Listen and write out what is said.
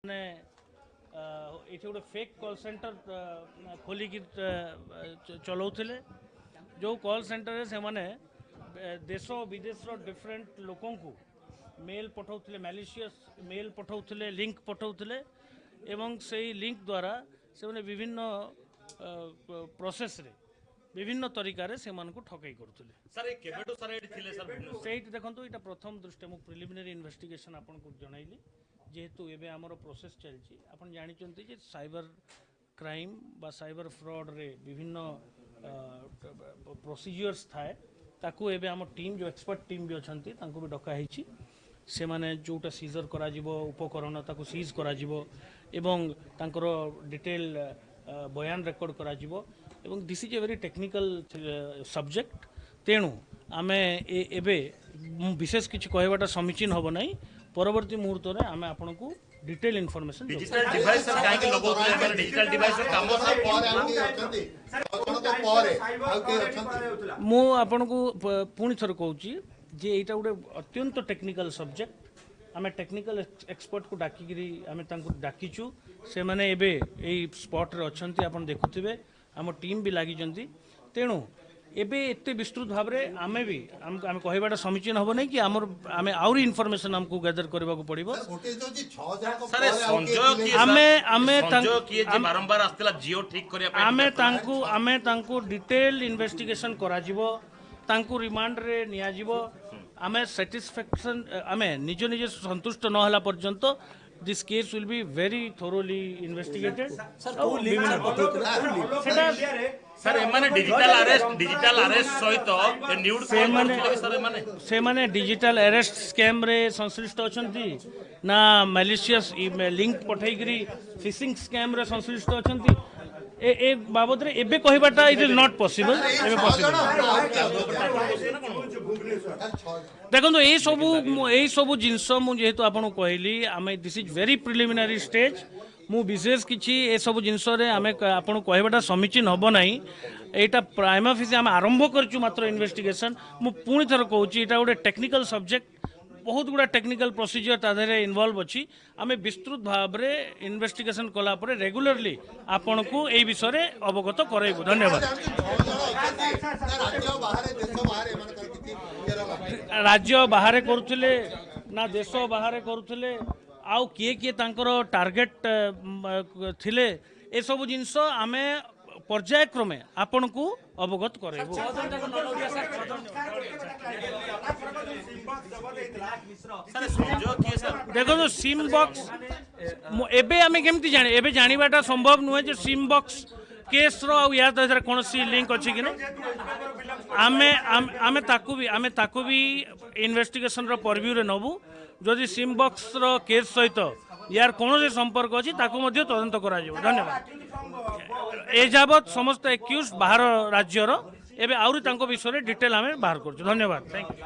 ने ये गोटे फेक कॉल सेंटर खोलिक चलाउले जो कॉल सेंटर से माने देश विदेश डिफरेंट लोकों को मेल पठाउले मैलिशियस मेल पठाउले लिंक पठाउले एवं से लिंक द्वारा से माने विभिन्न प्रोसेस रे विभिन्न तरीका से ठकई करुले से देखो ये प्रथम दृष्टि मु प्रिलिमिनरी इन्वेस्टिगेशन आपको जनइली जेहेतु एवं आमर प्रोसेस चलती आप जानते जे साइबर क्राइम बा साइबर फ्रॉड रे विभिन्न प्रोसीजर्स थाए ताकू एवं आम टीम जो एक्सपर्ट टीम भी अच्छा भी डकाही से माने जोटा सीजर करा जीवो उपकरण ताकू सीज करा जीवो एवं तांकर डिटेल बयान रेकर्ड करा जीवो एवं this is a very technical subject तेणु आमे एबे विशेष किसी कहवाटा समीचीन हम ना परवर्ती मुहूर्त में आम आपन को detail information digital device sir काहे के लगोतले माने डिजिटल डिवाइस काम मु आपन को पुणी थर कहूची जे एटा गोटे अत्यंत टेक्निकल सब्जेक्ट आम टेक्निकल एक्सपर्ट को डाकिकी आम डाकिचु से माने एबे एई स्पॉट रे अछंती आपन देखुथिबे आम टीम भी लागि तेणु एबे एते विस्तृत भाव में आमे भी आम कहवाटा समीचीन हम नहीं कि आमे आउरी इनफॉरमेशन हमको गैदर करबा को पड़िबो सर संजय की बारंबार आस्तेला जियो ठीक करिया आमे तांको डिटेल इन्वेस्टिगेशन करा जिवो तांको रिमांड रे निया जिवो आमे सैटिस्फैक्शन आमे निज निज संतुष्ट न होला पर्यंत this case will be very thoroughly investigated sir एमाने डिजिटल अरेस्ट सहित न्यूड से माने डिजिटल अरेस्ट स्कैम रे संश्लिष्ट अछंती ना मैलिशियस लिंक पठाई फिशिंग स्कैम रे संश्लिष्ट अछंती ए बाबद रे एबे कहबाटा इट इज नॉट पॉसिबल एबे पॉसिबल देखो यही सब जिनस मुझे जेहेतु आपको कहली आम this is very preliminary stage मु विशेष किसी ए सब जिनस आम आपको कहबाटा समीचीन हम ना यहाँ प्राइमा फेसी आम आरंभ करूँ मात्र इन्वेस्टिगेशन मु पुणी थर कहूँ यहाँ गोटे टेक्निकल सब्जेक्ट बहुत गुड़ा टेक्निकल प्रोसीजर तादेह इनवॉल्व अच्छी आम विस्तृत भाव में इन्वेस्टिगेशन कलापर रेगुलरली आपण को यही विषय अवगत कराइबू। धन्यवाद। राज्य बाहर करुले ना देश बाहर करुले आउ किए किए तांकर टार्गेट थिले ए सब जिनस आमे पर्यायक्रमे आपण को अवगत कराइबू। देखो तो सिम बॉक्स एबे आमे केमती जाने एबे जानिबाटा संभव नुहे जे सिम बॉक्स केस रो या तो कौन सी लिंक अच्छी कि आमे ताकू भी इन्वेस्टिगेशन रो परव्यू रे नबू जदि सिम बॉक्स रो केस सहित यार कौन से संपर्क अच्छी ताकू मध्य तदंत करा जिवो। धन्यवाद। ए जाबत समस्त एक्यूज बाहर राज्यर एबे आउरी तांको विषय डिटेल आमे बाहर करछु। धन्यवाद। Thank you.